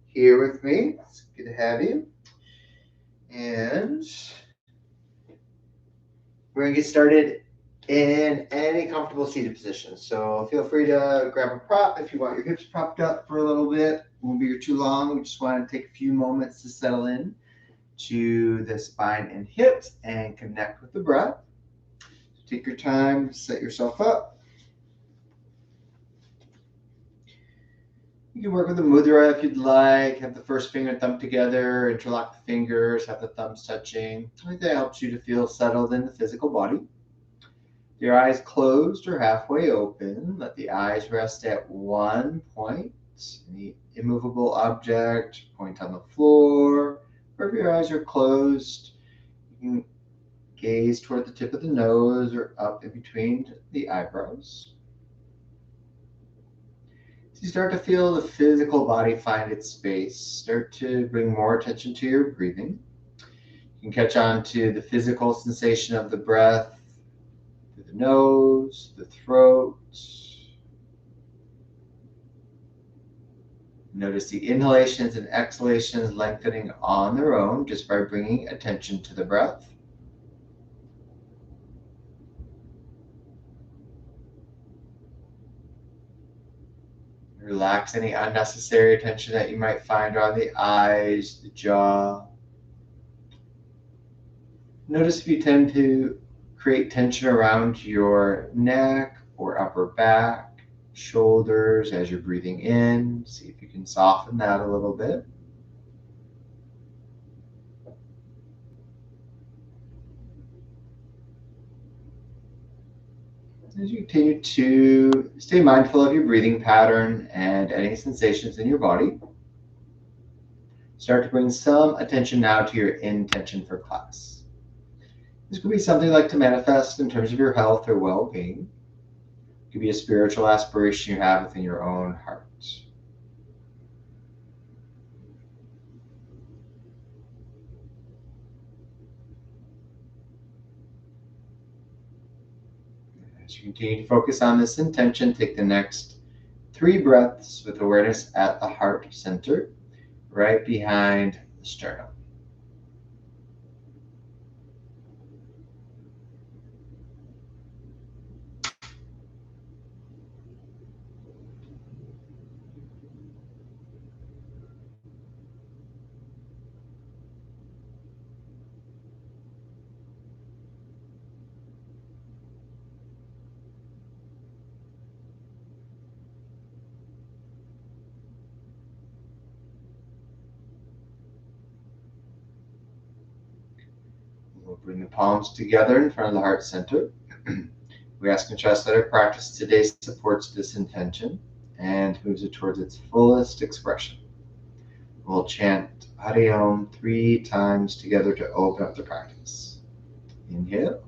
here with me. It's good to have you. And we're going to get started in any comfortable seated position. So feel free to grab a prop if you want your hips propped up for a little bit. Won't be here too long. We just want to take a few moments to settle in to the spine and hips and connect with the breath. Take your time, set yourself up. You can work with the mudra if you'd like. Have the first finger and thumb together, interlock the fingers, have the thumbs touching. I think that helps you to feel settled in the physical body. Your eyes closed or halfway open. Let the eyes rest at one point. Any immovable object, point on the floor. Or if your eyes are closed, you can gaze toward the tip of the nose or up in between the eyebrows. As you start to feel the physical body find its space, start to bring more attention to your breathing. You can catch on to the physical sensation of the breath through the nose, the throat. Notice the inhalations and exhalations lengthening on their own just by bringing attention to the breath. Relax any unnecessary tension that you might find around the eyes, the jaw. Notice if you tend to create tension around your neck or upper back, shoulders as you're breathing in. See if you can soften that a little bit. As you continue to stay mindful of your breathing pattern and any sensations in your body, start to bring some attention now to your intention for class. This could be something like to manifest in terms of your health or well-being. It could be a spiritual aspiration you have within your own heart. As you continue to focus on this intention, take the next 3 breaths with awareness at the heart center, right behind the sternum. We'll bring the palms together in front of the heart center. We ask and trust that our practice today supports this intention and moves it towards its fullest expression. We'll chant Hari Om 3 times together to open up the practice. Inhale.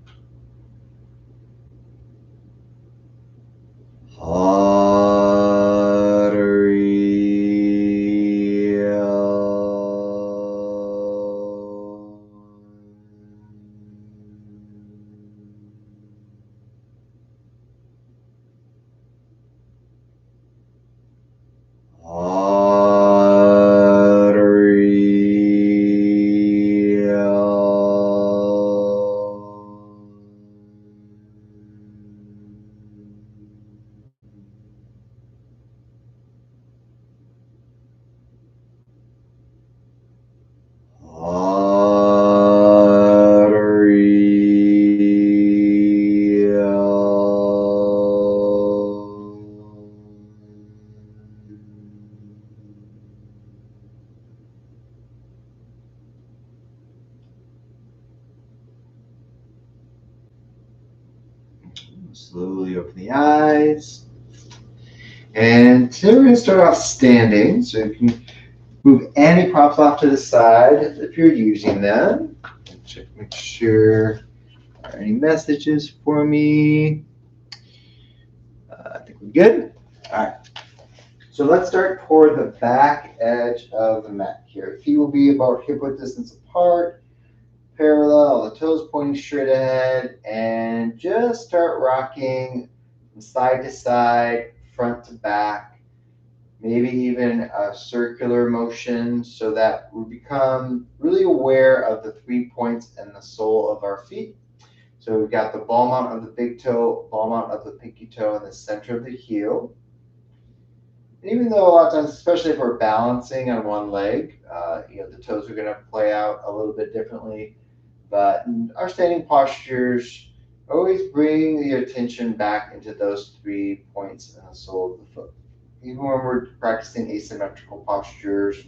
Slowly open the eyes. And today we're going to start off standing. So you can move any props off to the side if you're using them. Check, make sure there are any messages for me. I think we're good. All right. So let's start toward the back edge of the mat here. Feet will be about hip width distance apart, parallel, the toes pointing straight ahead, and just start rocking from side to side, front to back, maybe even a circular motion, so that we become really aware of the 3 points and the sole of our feet. So we've got the ball mount of the big toe, ball mount of the pinky toe, and the center of the heel. And even though a lot of times, especially if we're balancing on one leg, the toes are going to play out a little bit differently. But in our standing postures, always bring your attention back into those 3 points in the sole of the foot. Even when we're practicing asymmetrical postures.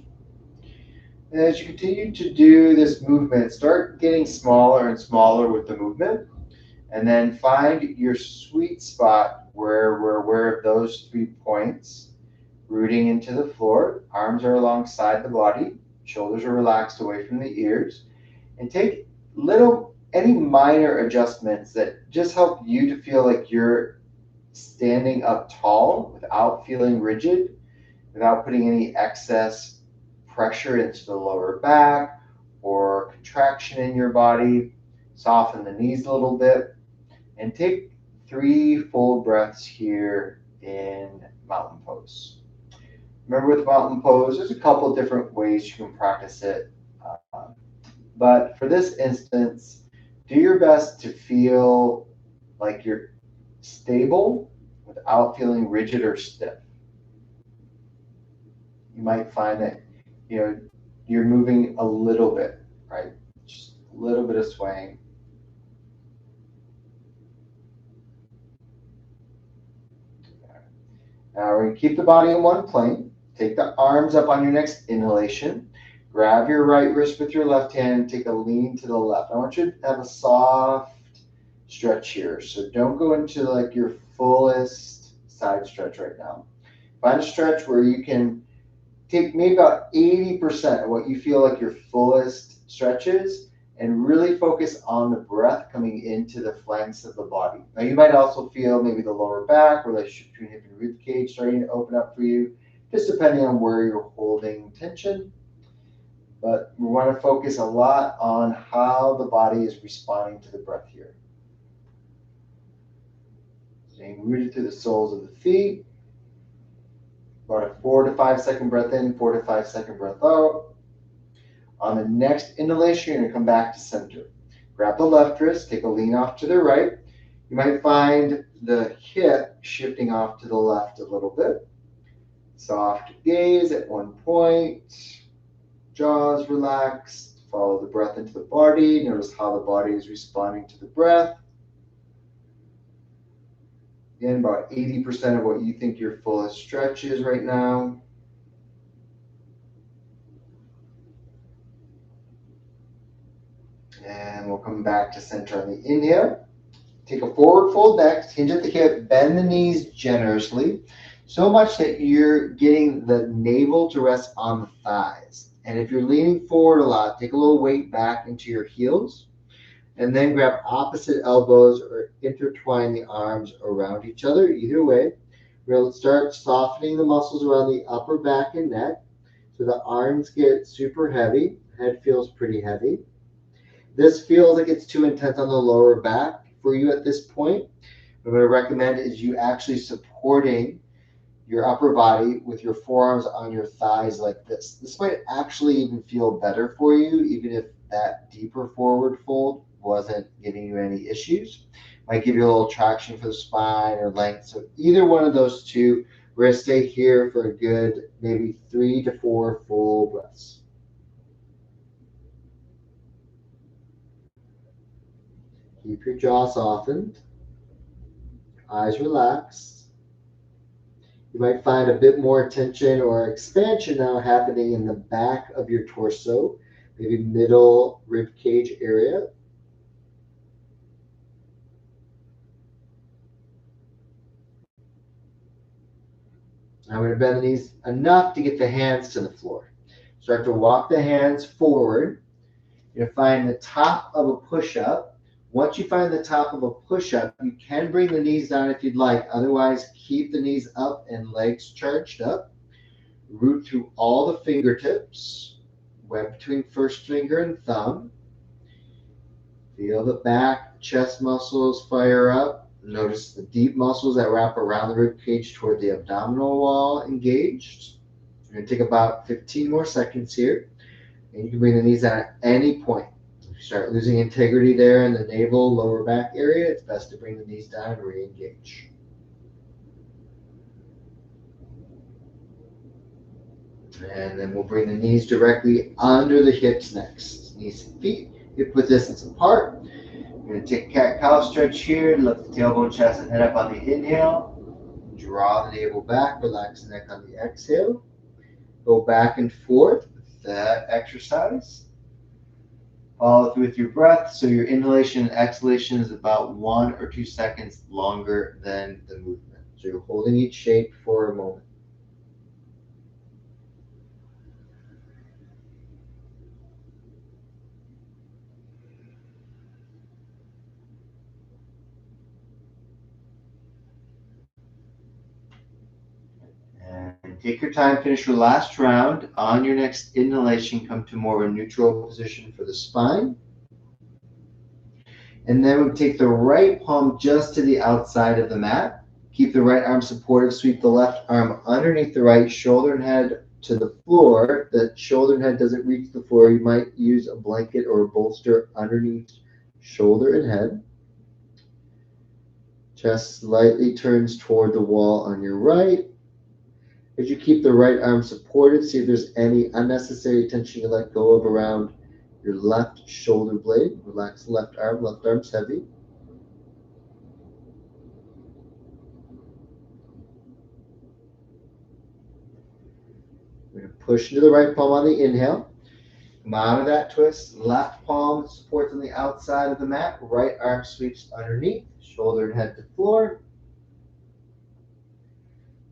And as you continue to do this movement, start getting smaller and smaller with the movement. And then find your sweet spot where we're aware of those 3 points. Rooting into the floor, arms are alongside the body, shoulders are relaxed away from the ears, and take any minor adjustments that just help you to feel like you're standing up tall without feeling rigid, without putting any excess pressure into the lower back or contraction in your body. Soften the knees a little bit, and take 3 full breaths here in mountain pose. Remember, with mountain pose, there's a couple different ways you can practice it. But for this instance, do your best to feel like you're stable without feeling rigid or stiff. You might find that you're moving a little bit, right? Just a little bit of swaying. Now we're going to keep the body in one plane. Take the arms up on your next inhalation. Grab your right wrist with your left hand. Take a lean to the left. I want you to have a soft stretch here. So don't go into like your fullest side stretch right now. Find a stretch where you can take maybe about 80% of what you feel like your fullest stretch is, and really focus on the breath coming into the flanks of the body. Now you might also feel maybe the lower back, relationship between hip and rib cage starting to open up for you, just depending on where you're holding tension. But we want to focus a lot on how the body is responding to the breath here. Staying rooted through the soles of the feet. About a 4 to 5 second breath in, 4 to 5 second breath out. On the next inhalation, you're going to come back to center. Grab the left wrist, take a lean off to the right. You might find the hip shifting off to the left a little bit. Soft gaze at one point. Jaws relaxed. Follow the breath into the body. Notice how the body is responding to the breath. Again, about 80% of what you think your fullest stretch is right now. And we'll come back to center on the inhale. Take a forward fold next, hinge at the hip, bend the knees generously, so much that you're getting the navel to rest on the thighs. And if you're leaning forward a lot, take a little weight back into your heels, and then grab opposite elbows or intertwine the arms around each other. Either way, we'll start softening the muscles around the upper back and neck, so the arms get super heavy, head feels pretty heavy. This feels like it's too intense on the lower back for you at this point. What I'm going to recommend is you actually supporting your upper body with your forearms on your thighs like this. This might actually even feel better for you, even if that deeper forward fold wasn't giving you any issues. Might give you a little traction for the spine or length. So either one of those two, we're going to stay here for a good maybe 3 to 4 full breaths. Keep your jaw softened, eyes relaxed. You might find a bit more tension or expansion now happening in the back of your torso, maybe middle rib cage area. I'm going to bend the knees enough to get the hands to the floor. Start to walk the hands forward. You're going to find the top of a push-up. Once you find the top of a push-up, you can bring the knees down if you'd like. Otherwise, keep the knees up and legs charged up. Root through all the fingertips. Web between first finger and thumb. Feel the back, chest muscles fire up. Notice the deep muscles that wrap around the rib cage toward the abdominal wall engaged. We're going to take about 15 more seconds here. And you can bring the knees down at any point. If you start losing integrity there in the navel, lower back area, it's best to bring the knees down and re-engage. And then we'll bring the knees directly under the hips next. Knees and feet, hip width distance apart. We're going to take a cat-cow stretch here. Lift the tailbone, chest, and head up on the inhale. Draw the navel back. Relax the neck on the exhale. Go back and forth with that exercise. Follow through with your breath. So your inhalation and exhalation is about 1 or 2 seconds longer than the movement. So you're holding each shape for a moment. And take your time, finish your last round. On your next inhalation, come to more of a neutral position for the spine. And then we take the right palm just to the outside of the mat. Keep the right arm supported. Sweep the left arm underneath the right shoulder and head to the floor. The shoulder and head doesn't reach the floor. You might use a blanket or a bolster underneath shoulder and head. Chest slightly turns toward the wall on your right. As you keep the right arm supported, see if there's any unnecessary tension you let go of around your left shoulder blade. Relax the left arm's heavy. We're going to push into the right palm on the inhale. Come out of that twist. Left palm supports on the outside of the mat. Right arm sweeps underneath. Shoulder and head to floor.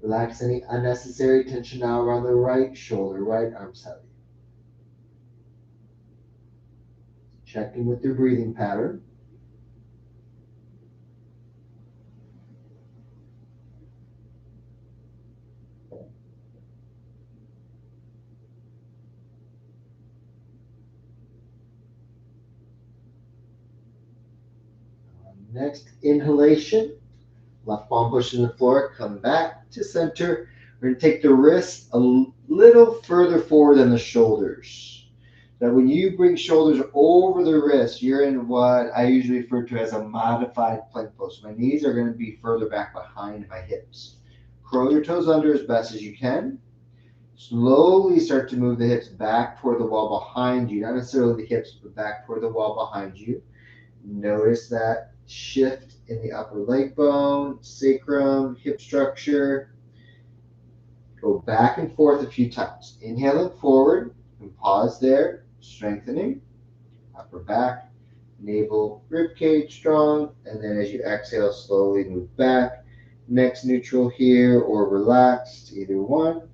Relax any unnecessary tension now around the right shoulder. Right arm's heavy. Check in with your breathing pattern. Next inhalation. Left palm pushes the floor. Come back to center. We're going to take the wrists a little further forward than the shoulders. Now, when you bring shoulders over the wrist, you're in what I usually refer to as a modified plank pose. My knees are going to be further back behind my hips. Curl your toes under as best as you can. Slowly start to move the hips back toward the wall behind you. Not necessarily the hips, but back toward the wall behind you. Notice that shift in the upper leg bone, sacrum, hip structure. Go back and forth a few times. Inhaling forward and pause there, strengthening. Upper back, navel, rib cage strong. And then as you exhale, slowly move back. Next neutral here or relaxed, either one.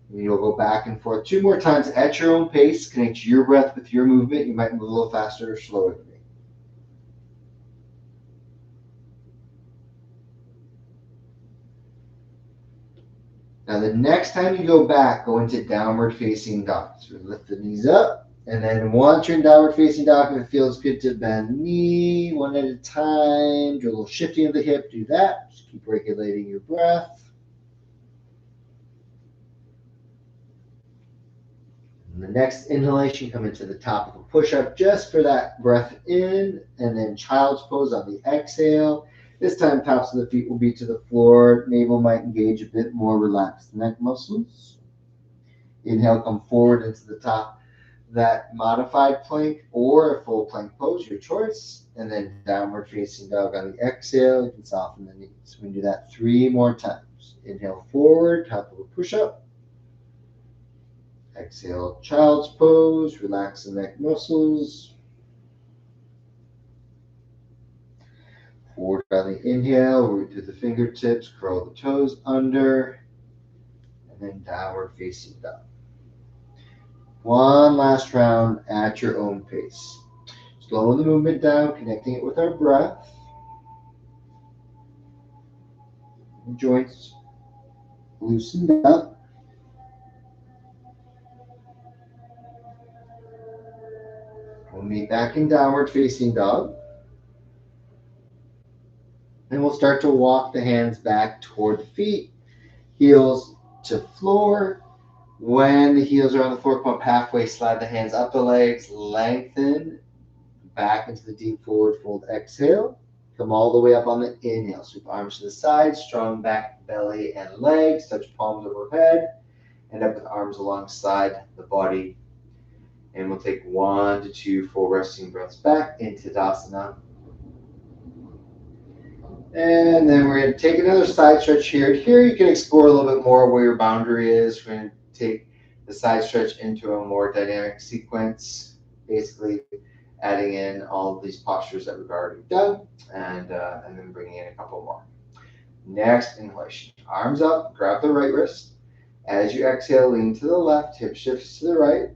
And you'll go back and forth 2 more times at your own pace. Connect your breath with your movement. You might move a little faster or slower than me. Now the next time you go back, go into downward facing dog. So lift the knees up, and then once you're in downward facing dog, if it feels good to bend the knee one at a time, do a little shifting of the hip, do that. Just keep regulating your breath. And the next inhalation, come into the top of a push-up just for that breath in, and then child's pose on the exhale. This time, tops of the feet will be to the floor. Navel might engage a bit more. Relax the neck muscles. Inhale, come forward into the top of that modified plank or a full plank pose, your choice. And then downward facing dog on the exhale. You can soften the knees. We can do that 3 more times. Inhale forward, top of a push-up. Exhale, child's pose. Relax the neck muscles. Forward on the inhale, root through the fingertips, curl the toes under, and then downward facing dog. One last round at your own pace. Slowing the movement down, connecting it with our breath. Joints loosened up. We'll meet back in downward facing dog. start to walk the hands back toward the feet, heels to floor. When the heels are on the floor, come up halfway, slide the hands up the legs, lengthen back into the deep forward fold. Exhale. Come all the way up on the inhale. Sweep arms to the side, strong back, belly, and legs. Touch palms overhead. End up with arms alongside the body. And we'll take 1 to 2 full resting breaths back into Tadasana. And then we're going to take another side stretch here. Here you can explore a little bit more where your boundary is. We're going to take the side stretch into a more dynamic sequence, basically adding in all of these postures that we've already done, and then bringing in a couple more. Next, inhalation. Arms up, grab the right wrist. As you exhale, lean to the left, hip shifts to the right.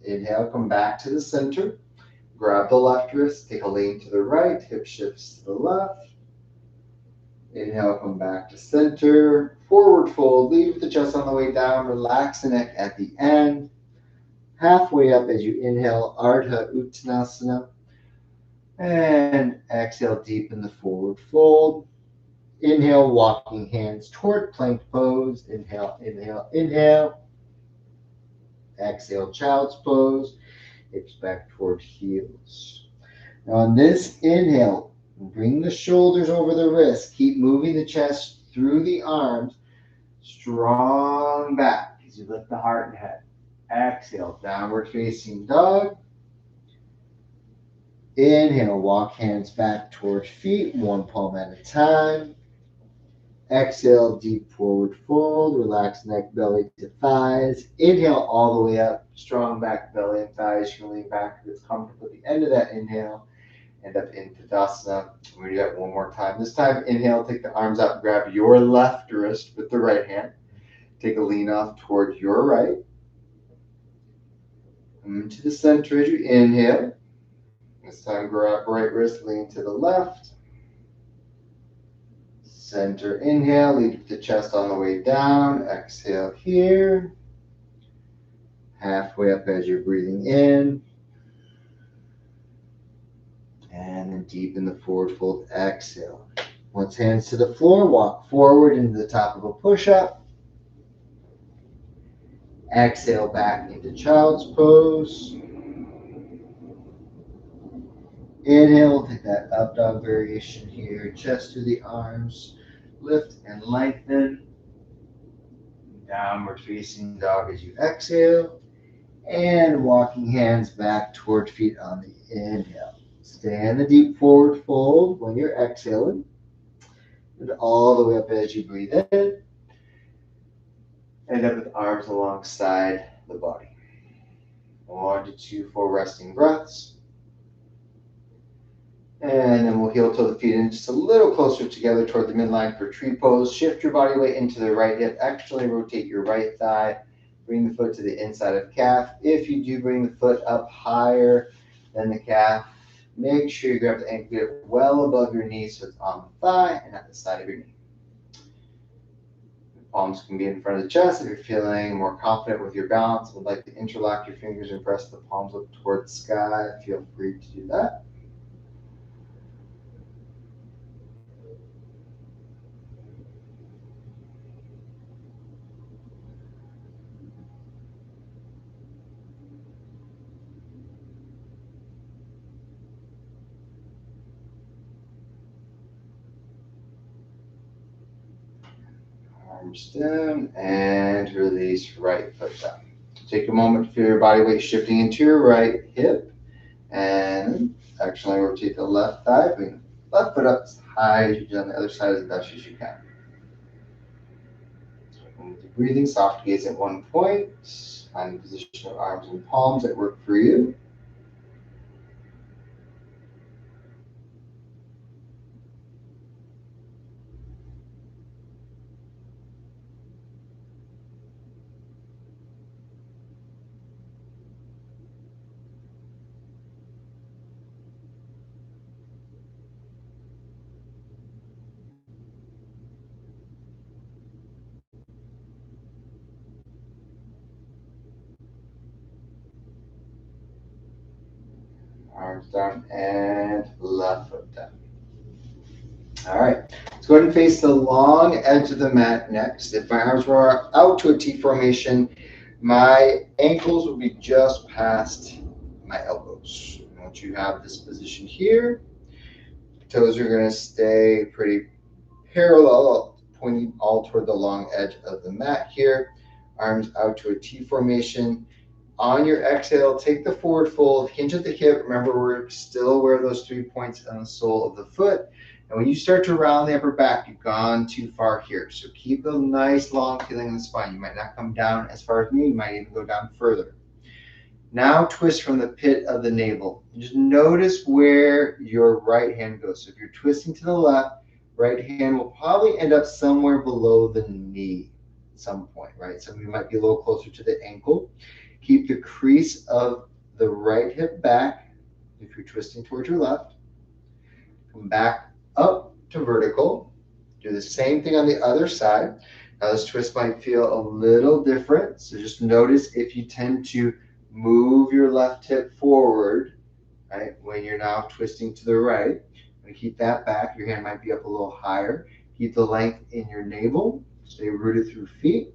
Inhale, come back to the center. Grab the left wrist, take a lean to the right, hip shifts to the left. Inhale, come back to center. Forward fold, leave the chest on the way down, relax the neck at the end. Halfway up as you inhale, Ardha Uttanasana. And exhale, deepen the forward fold. Inhale, walking hands toward plank pose. Inhale, inhale, inhale. Exhale, child's pose. Hips back toward heels. Now on this inhale, bring the shoulders over the wrists. Keep moving the chest through the arms. Strong back as you lift the heart and head. Exhale, downward facing dog. Inhale, walk hands back toward feet, one palm at a time. Exhale, deep forward fold. Relax neck, belly to thighs. Inhale all the way up. Strong back, belly, and thighs. You can lean back if it's comfortable at the end of that inhale. End up in Tadasana. We're going to do that one more time. This time, inhale, take the arms up, grab your left wrist with the right hand. Take a lean off toward your right. Come into the center as you inhale. This time, grab right wrist, lean to the left. Center inhale, lead the chest on the way down. Exhale here. Halfway up as you're breathing in. And then deepen the forward fold. Exhale. Once hands to the floor, walk forward into the top of a push-up. Exhale back into child's pose. Inhale, take that up dog variation here. Chest to the arms. Lift and lengthen. Downward facing dog as you exhale. And walking hands back toward feet on the inhale. Stay in the deep forward fold when you're exhaling. And all the way up as you breathe in. End up with arms alongside the body. 1 to 2 full resting breaths. And then we'll heel toe the feet in just a little closer together toward the midline for tree pose. Shift your body weight into the right hip. Externally rotate your right thigh. Bring the foot to the inside of calf. If you do bring the foot up higher than the calf, make sure you grab the ankle, get it well above your knee so it's on the thigh and at the side of your knee. Palms can be in front of the chest. If you're feeling more confident with your balance, would like to interlock your fingers and press the palms up toward the sky, feel free to do that. Arms down and release right foot down. Take a moment to feel your body weight shifting into your right hip and actually rotate the left thigh. Bring the left foot up as high as you can on the other side as best as you can. With your breathing, soft gaze at one point. Find the position of arms and palms that work for you. Arms down and left foot down. All right, let's go ahead and face the long edge of the mat next. If my arms were out to a T formation, my ankles will be just past my elbows. Once you have this position here, toes are going to stay pretty parallel, pointing all toward the long edge of the mat here. Arms out to a T formation. On your exhale, take the forward fold, hinge at the hip. Remember, we're still aware of those 3 points on the sole of the foot. And when you start to round the upper back, you've gone too far here. So keep a nice long feeling in the spine. You might not come down as far as me. You might even go down further. Now twist from the pit of the navel. Just notice where your right hand goes. So if you're twisting to the left, right hand will probably end up somewhere below the knee at some point, right? So we might be a little closer to the ankle. Keep the crease of the right hip back if you're twisting towards your left. Come back up to vertical. Do the same thing on the other side. Now this twist might feel a little different. So just notice if you tend to move your left hip forward, right, when you're now twisting to the right. And keep that back. Your hand might be up a little higher. Keep the length in your navel. Stay rooted through feet.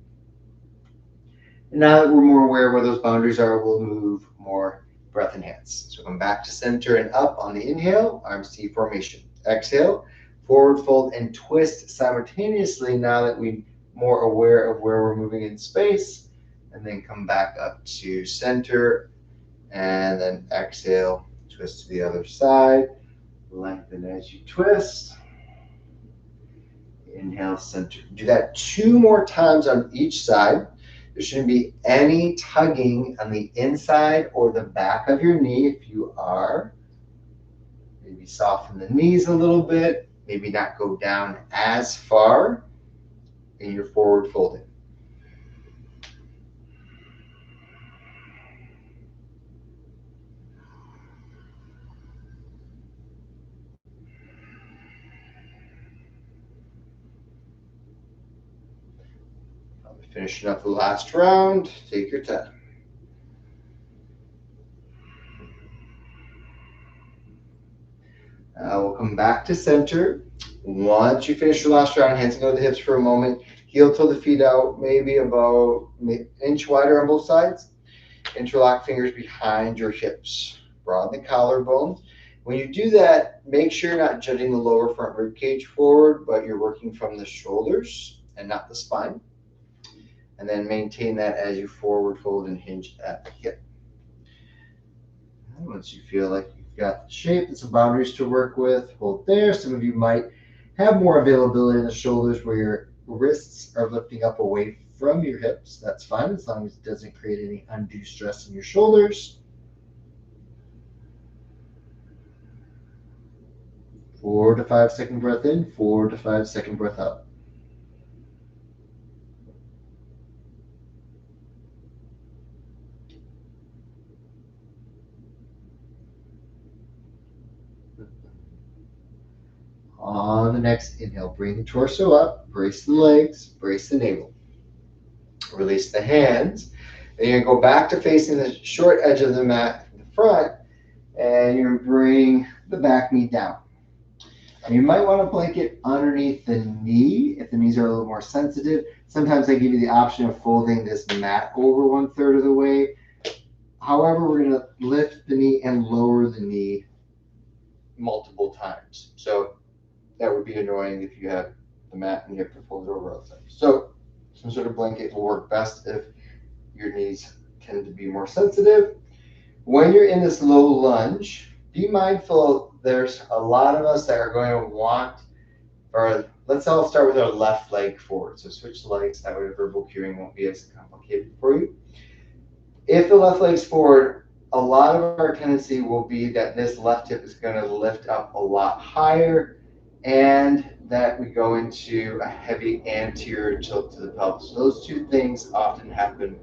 And now that we're more aware of where those boundaries are, we'll move more breath and hands. So come back to center and up on the inhale, arms T formation. Exhale, forward fold and twist simultaneously now that we're more aware of where we're moving in space. And then come back up to center and then exhale, twist to the other side. Lengthen as you twist. Inhale, center. Do that 2 more times on each side. There shouldn't be any tugging on the inside or the back of your knee. If you are, maybe soften the knees a little bit, maybe not go down as far in your forward folding. Finishing up the last round, take your time. We'll come back to center. Once you finish your last round, hands can go to the hips for a moment. Heel toe the feet out, maybe about an inch wider on both sides. Interlock fingers behind your hips. Broaden the collarbone. When you do that, make sure you're not jutting the lower front rib cage forward, but you're working from the shoulders and not the spine. And then maintain that as you forward fold and hinge at the hip. And once you feel like you've got the shape and some boundaries to work with, hold there. Some of you might have more availability in the shoulders where your wrists are lifting up away from your hips. That's fine as long as it doesn't create any undue stress in your shoulders. 4 to 5 second breath in, 4 to 5 second breath out. On the next inhale, bring the torso up, brace the legs, brace the navel. Release the hands. Then you're going to go back to facing the short edge of the mat in the front, and you're going to bring the back knee down. And you might want to blanket underneath the knee if the knees are a little more sensitive. Sometimes they give you the option of folding this mat over 1/3 of the way. However, we're going to lift the knee and lower the knee multiple times. So that would be annoying if you have the mat and you have to fold it over outside. So some sort of blanket will work best if your knees tend to be more sensitive. When you're in this low lunge, be mindful there's a lot of us that are going to want, or let's all start with our left leg forward. So switch legs, that way verbal cueing won't be as complicated for you. If the left leg's forward, a lot of our tendency will be that this left hip is going to lift up a lot higher and that we go into a heavy anterior tilt to the pelvis. Those two things often happen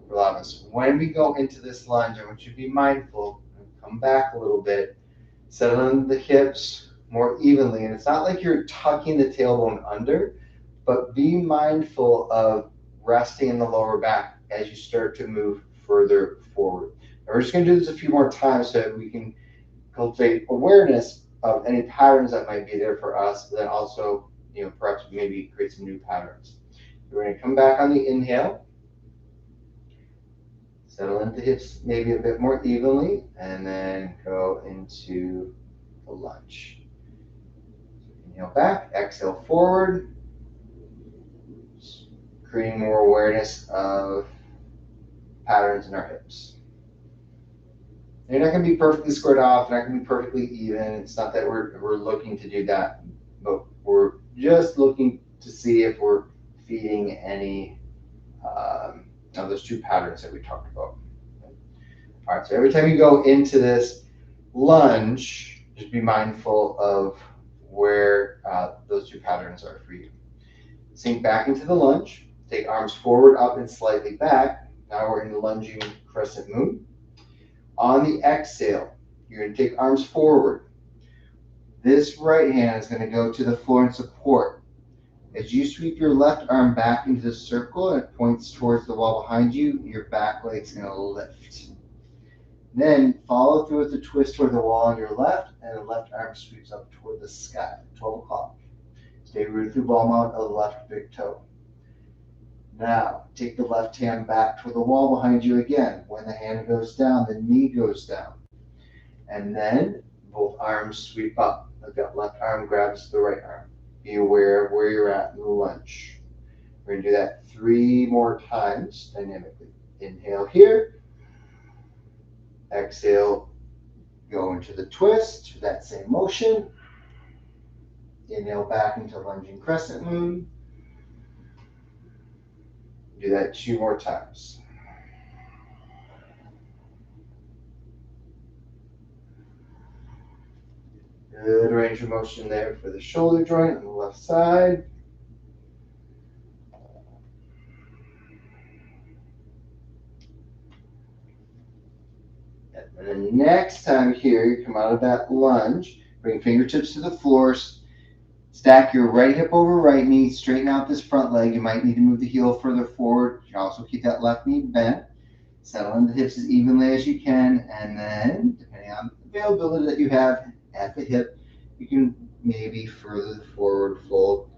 for a lot of us. When we go into this lunge, I want you to be mindful and come back a little bit, settling the hips more evenly. And it's not like you're tucking the tailbone under, but be mindful of resting in the lower back as you start to move further forward. And we're just going to do this a few more times so that we can cultivate awareness of any patterns that might be there for us, but then also, perhaps maybe create some new patterns. We're going to come back on the inhale, settle into hips maybe a bit more evenly, and then go into the lunge. Inhale back, exhale forward, creating more awareness of patterns in our hips. They're not going to be perfectly squared off, they're not going to be perfectly even. It's not that we're looking to do that, but we're just looking to see if we're feeding any of those two patterns that we talked about. All right, so every time you go into this lunge, just be mindful of where those two patterns are for you. Sink back into the lunge, take arms forward, up, and slightly back. Now we're in the lunging crescent moon. On the exhale, you're going to take arms forward. This right hand is going to go to the floor and support. As you sweep your left arm back into the circle and it points towards the wall behind you, your back leg's going to lift. Then follow through with the twist toward the wall on your left, and the left arm sweeps up toward the sky, 12 o'clock. Stay rooted through ball mount of the left big toe. Now, take the left hand back toward the wall behind you again. When the hand goes down, the knee goes down. And then both arms sweep up. That left arm grabs the right arm. Be aware of where you're at in the lunge. We're going to do that 3 more times dynamically. Inhale here. Exhale, go into the twist, that same motion. Inhale back into lunging crescent moon. Do that 2 more times. Good range of motion there for the shoulder joint on the left side. And then next time here, you come out of that lunge, bring fingertips to the floor, stack your right hip over right knee, straighten out this front leg. You might need to move the heel further forward. You can also keep that left knee bent. Settle in the hips as evenly as you can, and then, depending on the availability that you have at the hip, you can maybe further forward fold.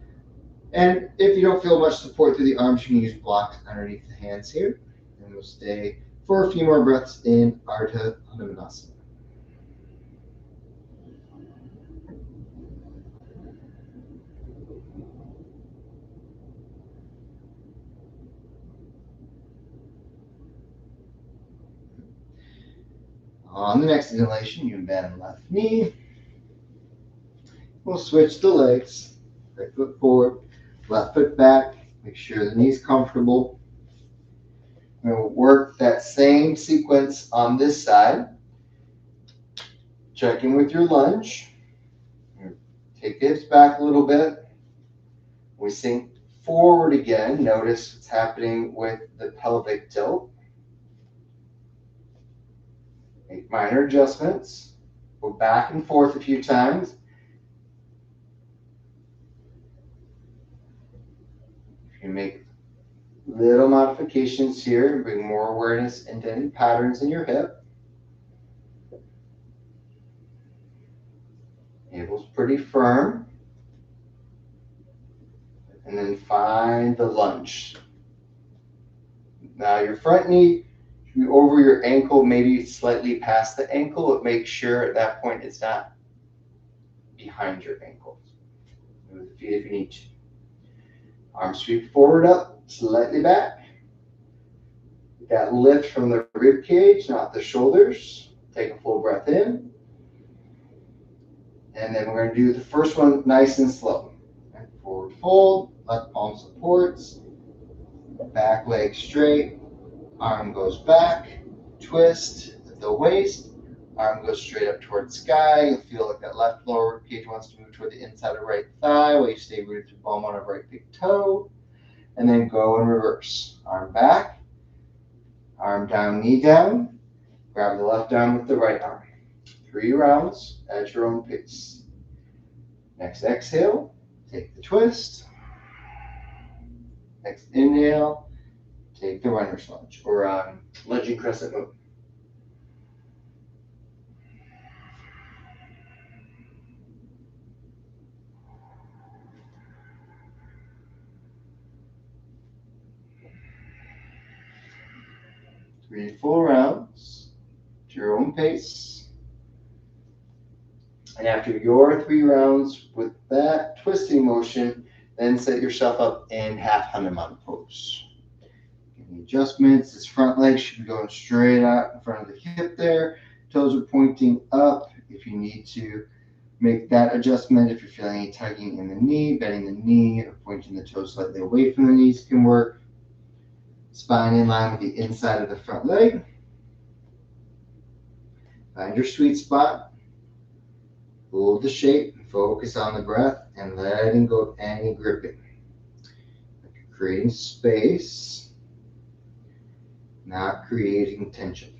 And if you don't feel much support through the arms, you can use blocks underneath the hands here. And we'll stay for a few more breaths in Ardha Hanumanasana. On the next inhalation, you bend left knee. We'll switch the legs. Right foot forward, left foot back. Make sure the knee's comfortable. We're going to work that same sequence on this side. Check in with your lunge. Take the hips back a little bit. We sink forward again. Notice what's happening with the pelvic tilt. Make minor adjustments. Go back and forth a few times. You can make little modifications here and bring more awareness into any patterns in your hip. Navel's pretty firm. And then find the lunge. Now your front knee should be over your ankle, maybe slightly past the ankle, but make sure at that point it's not behind your ankle. Move the feet if you need to. Arms sweep forward up, slightly back. That lift from the rib cage, not the shoulders. Take a full breath in. And then we're going to do the first one nice and slow. Forward fold, left palm supports, back leg straight, arm goes back, twist at the waist, arm goes straight up towards sky. You'll feel like that left lower rib cage wants to move toward the inside of right thigh while you stay rooted through ball mount of right big toe. And then go in reverse. Arm back, arm down, knee down. Grab the left arm with the right arm. 3 rounds at your own pace. Next exhale, take the twist. Next inhale, take the runner's lunge or lunging crescent moon. 3 full rounds at your own pace. And after your 3 rounds with that twisting motion, then set yourself up in half Hanuman pose. Any adjustments? This front leg should be going straight out in front of the hip there. Toes are pointing up. If you need to make that adjustment, if you're feeling any tugging in the knee, bending the knee, or pointing the toes slightly away from the knees can work. Spine in line with the inside of the front leg. Find your sweet spot. Hold the shape, focus on the breath, and letting go of any gripping. Creating space, not creating tension.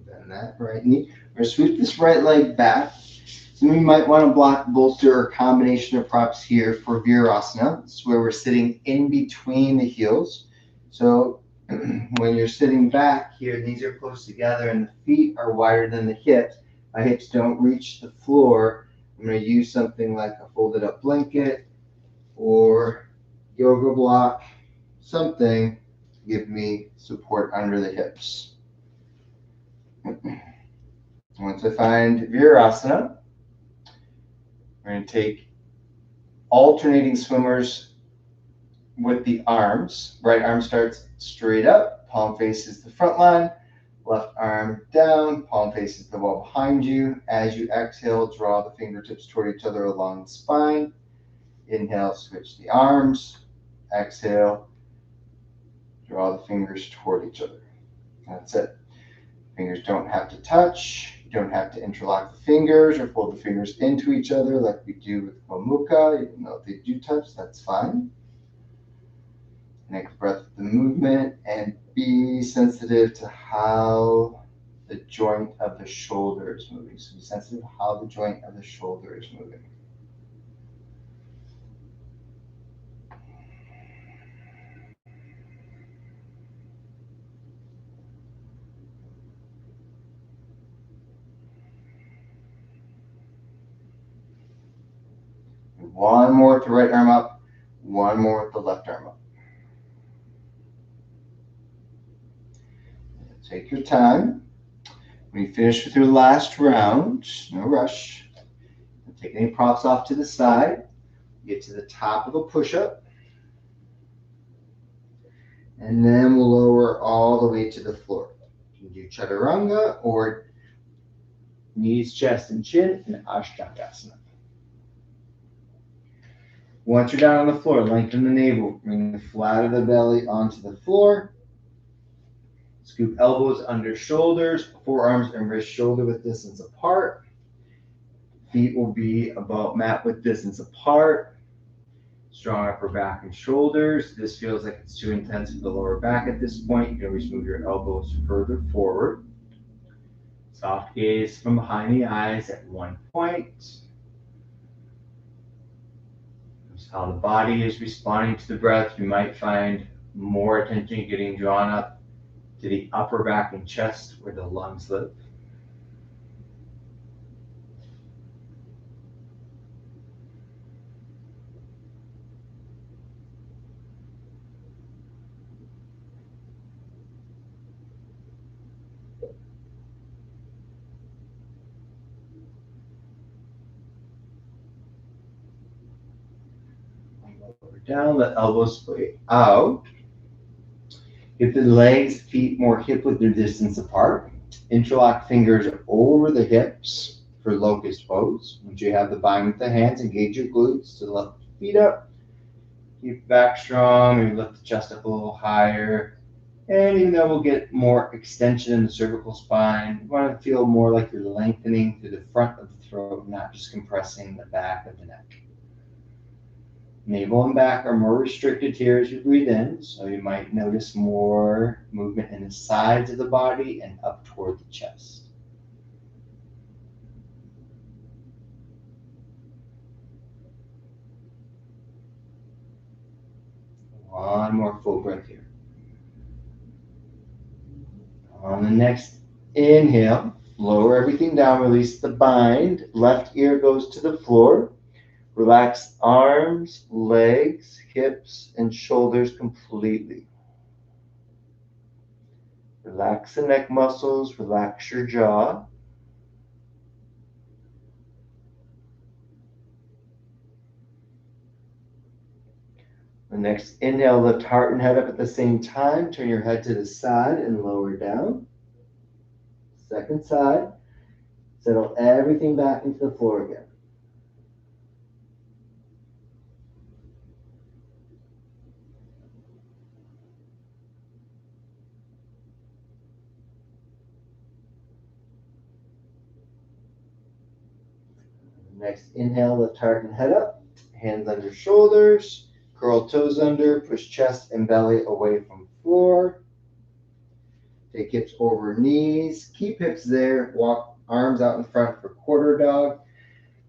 Bend that right knee. We're going to sweep this right leg back. So we might want to block, bolster, or combination of props here for Virasana. This is where we're sitting in between the heels. So when you're sitting back here, knees are close together and the feet are wider than the hips. My hips don't reach the floor. I'm going to use something like a folded up blanket or yoga block, something to give me support under the hips. Once I find Virasana, we're going to take alternating swimmers with the arms. Right arm starts straight up, palm faces the front line, left arm down, palm faces the wall behind you. As you exhale, draw the fingertips toward each other along the spine. Inhale, switch the arms. Exhale, draw the fingers toward each other. That's it. Fingers don't have to touch. You don't have to interlock the fingers or fold the fingers into each other like we do with Gomukhya. Even though they do touch, that's fine. Next breath with the movement, and be sensitive to how the joint of the shoulder is moving. So be sensitive to how the joint of the shoulder is moving. One more with the right arm up, one more with the left arm up. Take your time. When you finish with your last round, no rush. Take any props off to the side. Get to the top of a push-up. And then we'll lower all the way to the floor. You can do chaturanga or knees, chest, and chin in Ashtangasana. Once you're down on the floor, lengthen the navel. Bring the flat of the belly onto the floor. Scoop elbows under shoulders, forearms and wrist shoulder width distance apart. Feet will be about mat width distance apart. Strong upper back and shoulders. This feels like it's too intense for the lower back at this point. You can always move your elbows further forward. Soft gaze from behind the eyes at one point. Notice how the body is responding to the breath. You might find more attention getting drawn up to the upper back and chest where the lungs live. Lower down, let elbows splay out. Get the legs, feet more hip width distance apart. Interlock fingers over the hips for locust pose. Once you have the bind with the hands, engage your glutes to lift the feet up. Keep back strong, maybe lift the chest up a little higher. And even though we'll get more extension in the cervical spine, you want to feel more like you're lengthening through the front of the throat, not just compressing the back of the neck. Navel and back are more restricted here as you breathe in, so you might notice more movement in the sides of the body and up toward the chest. One more full breath here. On the next inhale, lower everything down, release the bind. Left ear goes to the floor. Relax arms, legs, hips, and shoulders completely. Relax the neck muscles, relax your jaw. The next inhale, lift heart and head up at the same time. Turn your head to the side and lower down. Second side. Settle everything back into the floor again. Next inhale, lift heart and head up. Hands under shoulders. Curl toes under. Push chest and belly away from floor. Take hips over knees. Keep hips there. Walk arms out in front for quarter dog.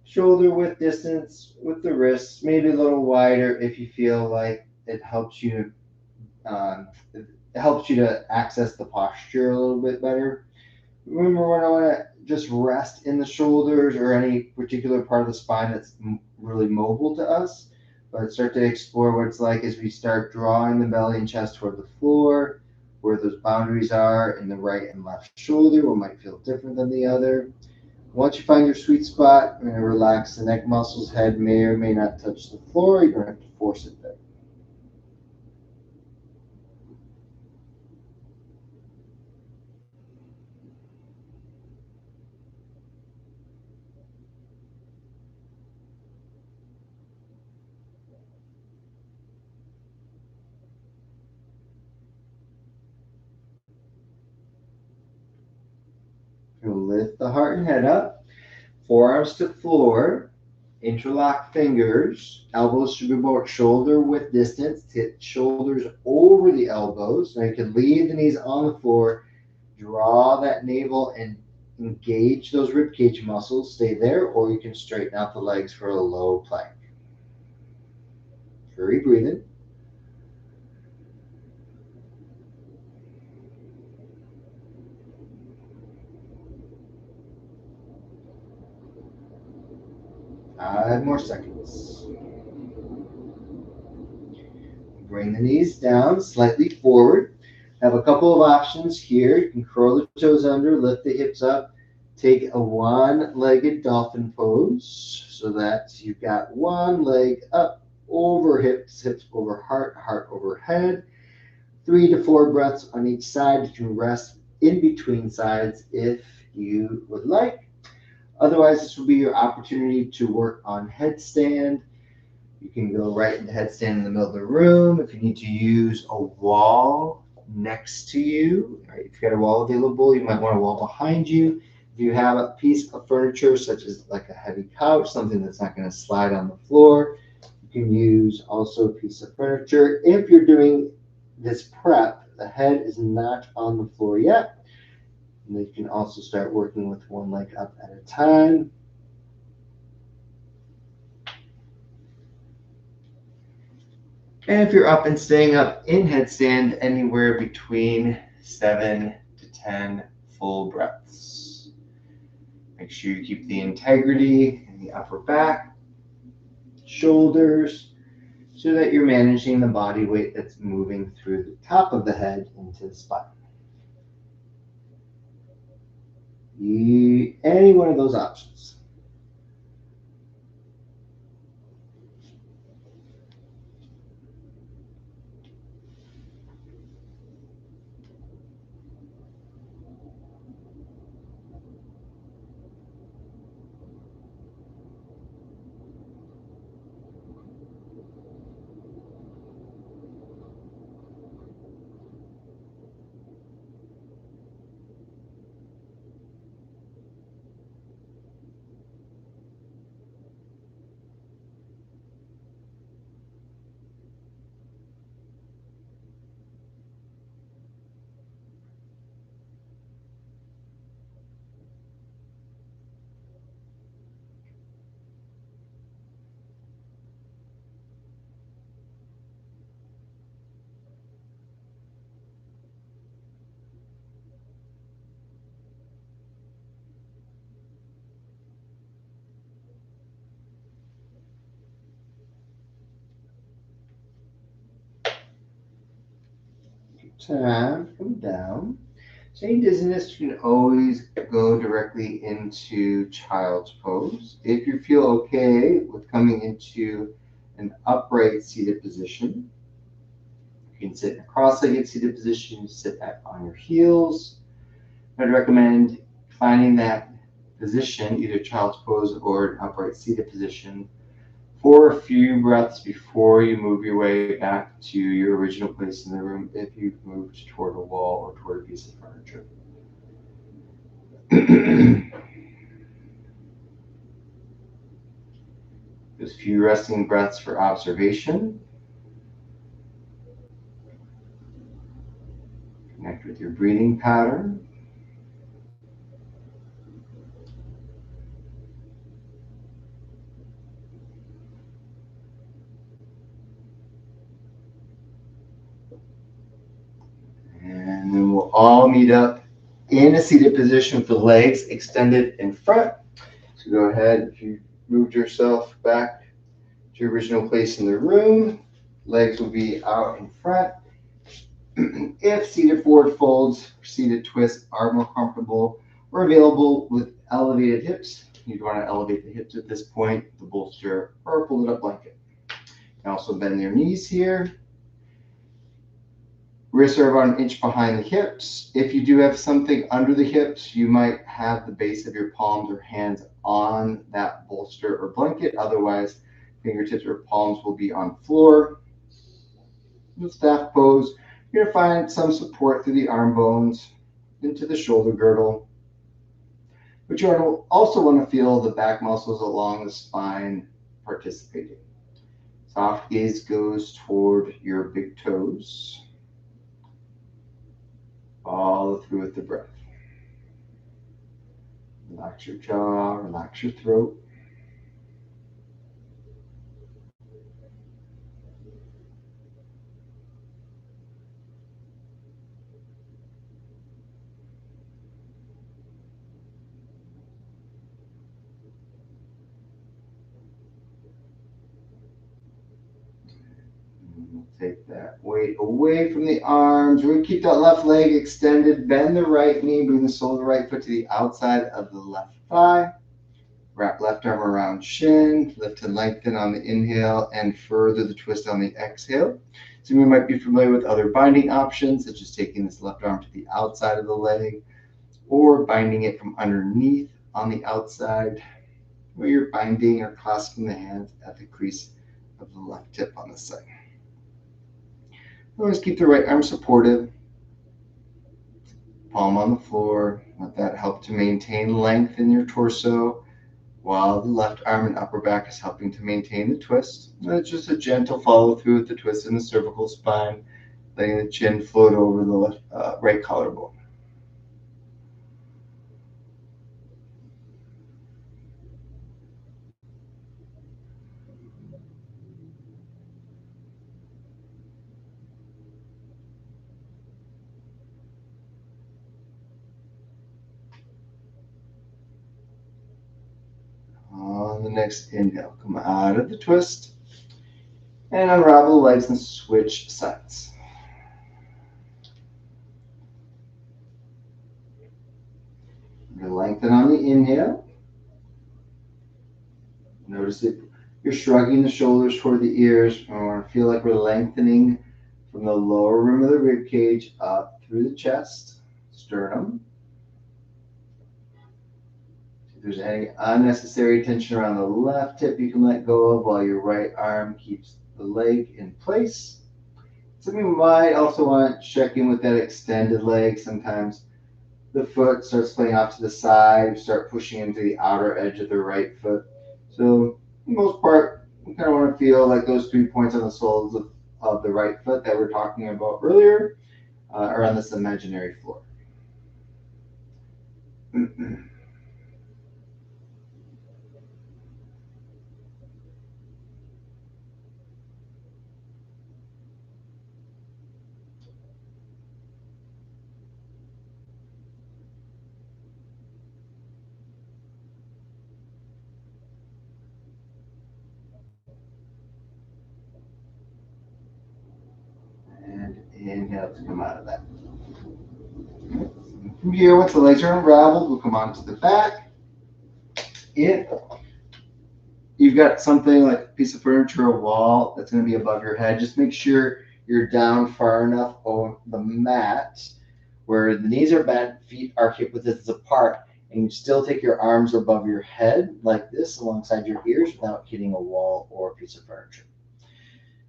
Shoulder width distance with the wrists, maybe a little wider if you feel like it helps you to access the posture a little bit better. Remember, we don't want to just rest in the shoulders or any particular part of the spine that's really mobile to us, but start to explore what it's like as we start drawing the belly and chest toward the floor, where those boundaries are in the right and left shoulder, what might feel different than the other. Once you find your sweet spot, you're going to relax the neck muscles. Head may or may not touch the floor. You don't have to force it there. You'll lift the heart and head up. Forearms to floor. Interlock fingers. Elbows should be about shoulder width distance. Tip shoulders over the elbows. Now you can leave the knees on the floor. Draw that navel and engage those ribcage muscles. Stay there, or you can straighten out the legs for a low plank. Hurry breathing. Five more seconds. Bring the knees down, slightly forward. Have a couple of options here. You can curl the toes under, lift the hips up, take a one-legged dolphin pose so that you've got one leg up over hips, hips over heart, heart over head. 3 to 4 breaths on each side. You can rest in between sides if you would like. Otherwise, this will be your opportunity to work on headstand. You can go right into headstand in the middle of the room. If you need to use a wall next to you, right, if you've got a wall available, you might want a wall behind you. If you have a piece of furniture, such as like a heavy couch, something that's not going to slide on the floor, you can use also a piece of furniture. If you're doing this prep, the head is not on the floor yet. And you can also start working with one leg up at a time. And if you're up and staying up in headstand, anywhere between 7 to 10 full breaths. Make sure you keep the integrity in the upper back, shoulders, so that you're managing the body weight that's moving through the top of the head into the spine. Any one of those options. time, come down. So any dizziness, you can always go directly into child's pose. If you feel okay with coming into an upright seated position, you can sit in a cross-legged seated position, sit back on your heels. I'd recommend finding that position, either child's pose or an upright seated position, for a few breaths before you move your way back to your original place in the room if you've moved toward a wall or toward a piece of furniture. Just a few resting breaths for observation. Connect with your breathing pattern. And then we'll all meet up in a seated position with the legs extended in front. So go ahead, if you moved yourself back to your original place in the room, legs will be out in front. If seated forward folds or seated twists are more comfortable or available with elevated hips, you'd want to elevate the hips at this point, the bolster or folded up blanket. You can also bend your knees here. Wrists are about an inch behind the hips. If you do have something under the hips, you might have the base of your palms or hands on that bolster or blanket. Otherwise, fingertips or palms will be on floor. In the staff pose, you're going to find some support through the arm bones into the shoulder girdle. But you also want to feel the back muscles along the spine participating. Soft gaze goes toward your big toes. Follow through with the breath. Relax your jaw, relax your throat. Take that weight away from the arms. We're going to keep that left leg extended. Bend the right knee. Bring the sole of the right foot to the outside of the left thigh. Wrap left arm around shin. Lift and lengthen on the inhale and further the twist on the exhale. So we might be familiar with other binding options, such as taking this left arm to the outside of the leg or binding it from underneath on the outside, where you're binding or clasping the hands at the crease of the left hip on the side. Always keep the right arm supported, palm on the floor. Let that help to maintain length in your torso, while the left arm and upper back is helping to maintain the twist. And it's just a gentle follow through with the twist in the cervical spine, letting the chin float over the right collarbone. On the next inhale, come out of the twist and unravel the legs and switch sides. Lengthen on the inhale. Notice that you're shrugging the shoulders toward the ears. I want to feel like we're lengthening from the lower rim of the rib cage up through the chest, sternum. If there's any unnecessary tension around the left hip, you can let go of while your right arm keeps the leg in place. So we might also want to check in with that extended leg. Sometimes the foot starts playing off to the side, start pushing into the outer edge of the right foot. So for the most part, we kind of want to feel like those 3 points on the soles of the right foot that we were talking about earlier are on this imaginary floor. And inhale inhale to come out of that. From here, once the legs are unraveled, we'll come onto the back. In. You've got something like a piece of furniture or wall that's going to be above your head. Just make sure you're down far enough on the mat where the knees are bent, feet are hip width apart, and you still take your arms above your head like this alongside your ears without hitting a wall or a piece of furniture.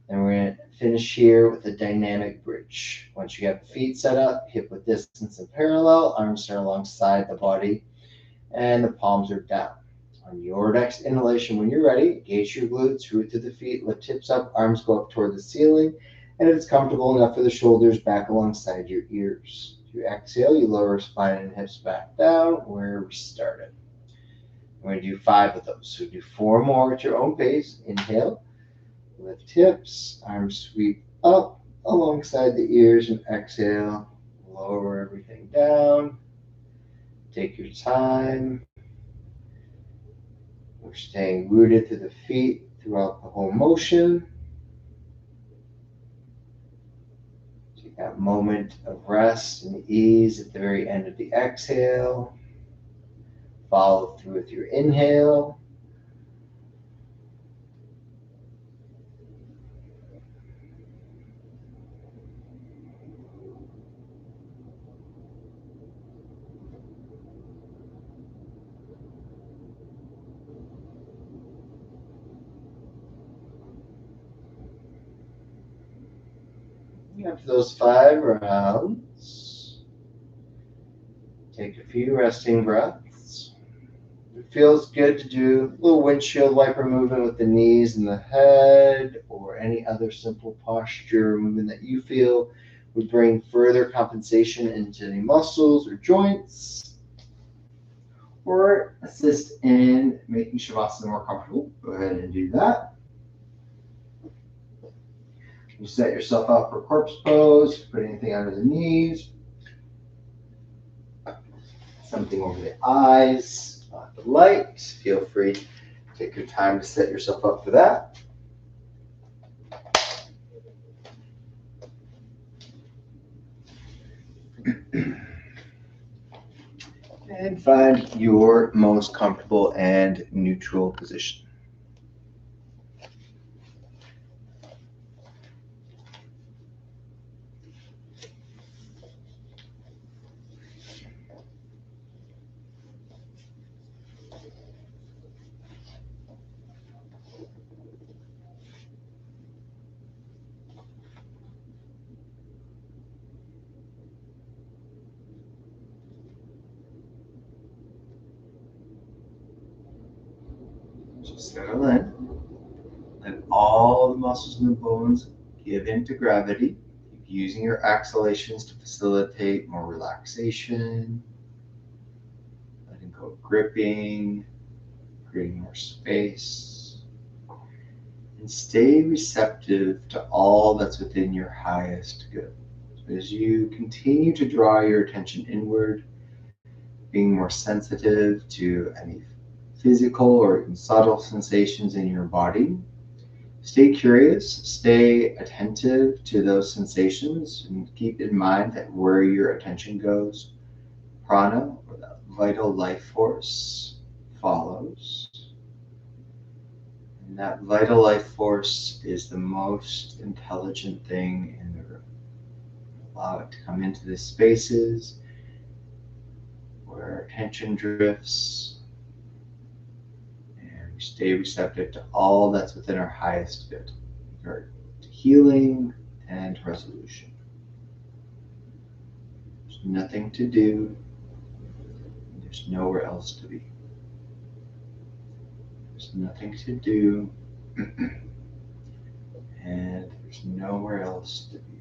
And we're going to finish here with a dynamic bridge. Once you have the feet set up, hip width distance and parallel, arms are alongside the body, and the palms are down. On your next inhalation, when you're ready, engage your glutes, root through the feet, lift hips up, arms go up toward the ceiling, and if it's comfortable enough for the shoulders, back alongside your ears. If you exhale, you lower spine and hips back down where we started. We're going to do 5 of those. So do 4 more at your own pace. Inhale. Lift hips, arms sweep up alongside the ears, and exhale, lower everything down. Take your time. We're staying rooted to the feet throughout the whole motion. Take that moment of rest and ease at the very end of the exhale. Follow through with your inhale. After those 5 rounds, take a few resting breaths. It feels good to do a little windshield wiper movement with the knees and the head, or any other simple posture movement that you feel would bring further compensation into any muscles or joints, or assist in making Shavasana more comfortable. Go ahead and do that. You set yourself up for corpse pose, put anything under the knees, something over the eyes, the light. Feel free to take your time to set yourself up for that. And find your most comfortable and neutral position. Just settle in. Let all the muscles and the bones give into gravity. Keep using your exhalations to facilitate more relaxation. Letting go of gripping, creating more space. And stay receptive to all that's within your highest good. So as you continue to draw your attention inward, being more sensitive to any physical or even subtle sensations in your body, stay curious, stay attentive to those sensations, and keep in mind that where your attention goes, prana, or that vital life force, follows. And that vital life force is the most intelligent thing in the room. Allow it to come into the spaces where attention drifts, and we stay receptive to all that's within our highest good, to healing and resolution. There's nothing to do, and there's nowhere else to be. There's nothing to do, and there's nowhere else to be.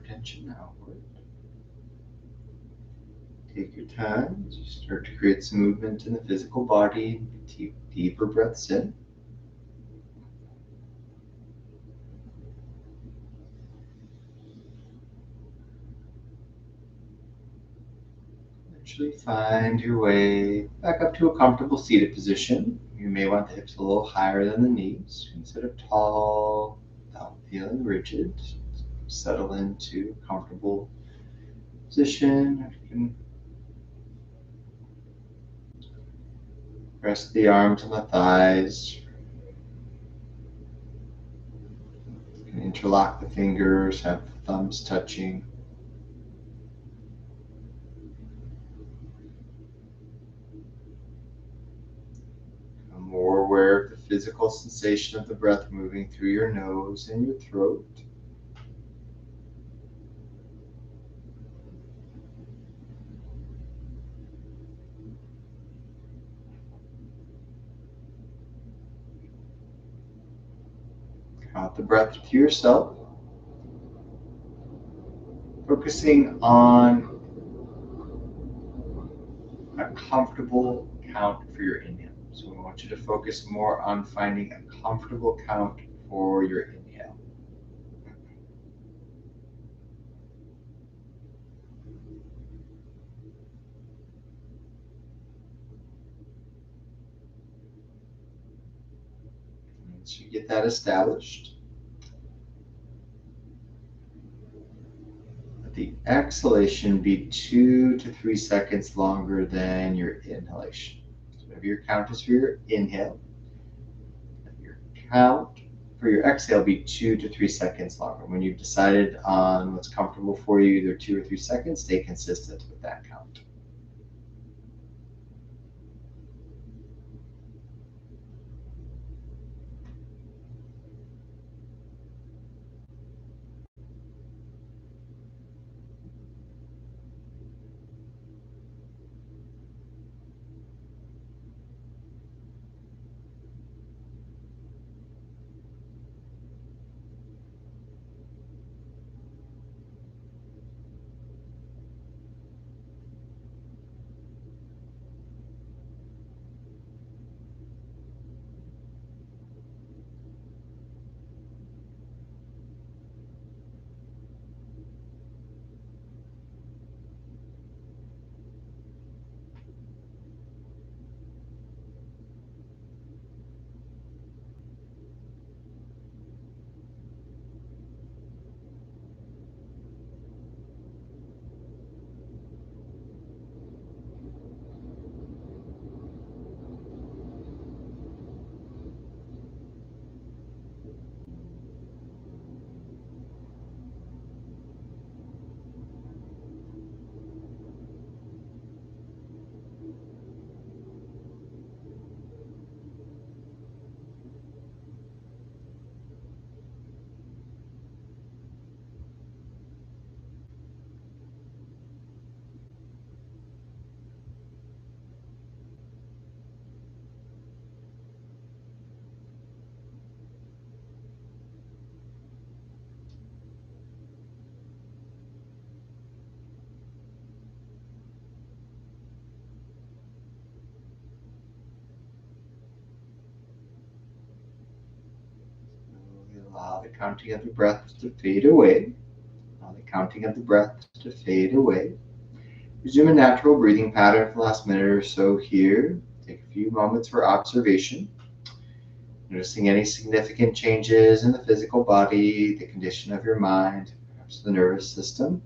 attention outward. Take your time as you start to create some movement in the physical body. Take deeper breaths in. Eventually find your way back up to a comfortable seated position. You may want the hips a little higher than the knees. Instead of tall, without feeling rigid, settle into a comfortable position. You can rest the arms on the thighs. You can interlock the fingers, have the thumbs touching. Become more aware of the physical sensation of the breath moving through your nose and your throat. Count the breath to yourself, focusing on a comfortable count for your inhale. So I want you to focus more on finding a comfortable count for your inhale. Once you get that established, let the exhalation be 2 to 3 seconds longer than your inhalation. So whatever your count is for your inhale, let your count for your exhale be 2 to 3 seconds longer. When you've decided on what's comfortable for you, either 2 or 3 seconds, stay consistent with that count. Allow the counting of the breath to fade away. Allow the counting of the breath to fade away. Resume a natural breathing pattern for the last minute or so here. Take a few moments for observation. Noticing any significant changes in the physical body, the condition of your mind, perhaps the nervous system.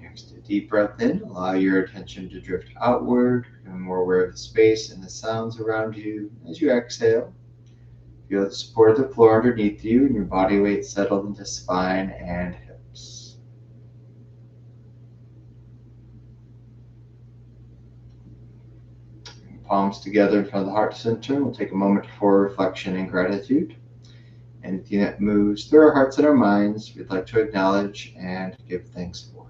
Next, a deep breath in. Allow your attention to drift outward, becoming more aware of the space and the sounds around you. As you exhale, feel the support of the floor underneath you and your body weight settled into spine and hips. palms together in front of the heart center. We'll take a moment for reflection and gratitude. Anything that moves through our hearts and our minds, we'd like to acknowledge and give thanks for.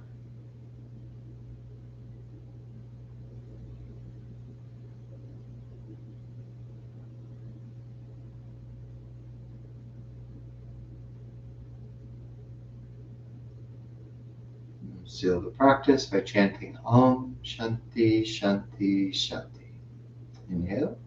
Seal the practice by chanting Om Shanti Shanti Shanti. Inhale.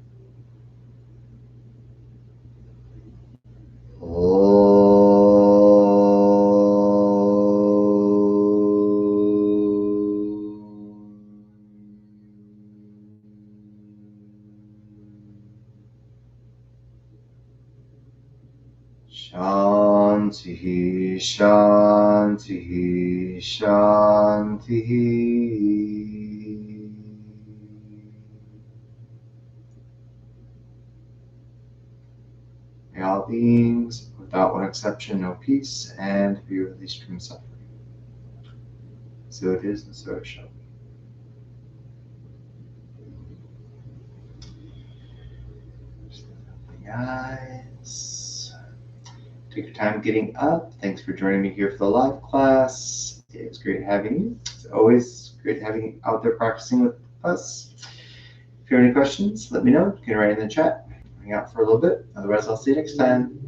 Shanti, Shanti, Shanti. May all beings, without one exception, know peace and be released from suffering. So it is, and so it shall be. Just open the eyes. Take your time getting up. Thanks for joining me here for the live class. It's great having you. It's always great having you out there practicing with us. If you have any questions, let me know. You can write in the chat. Hang out for a little bit. Otherwise, I'll see you next time.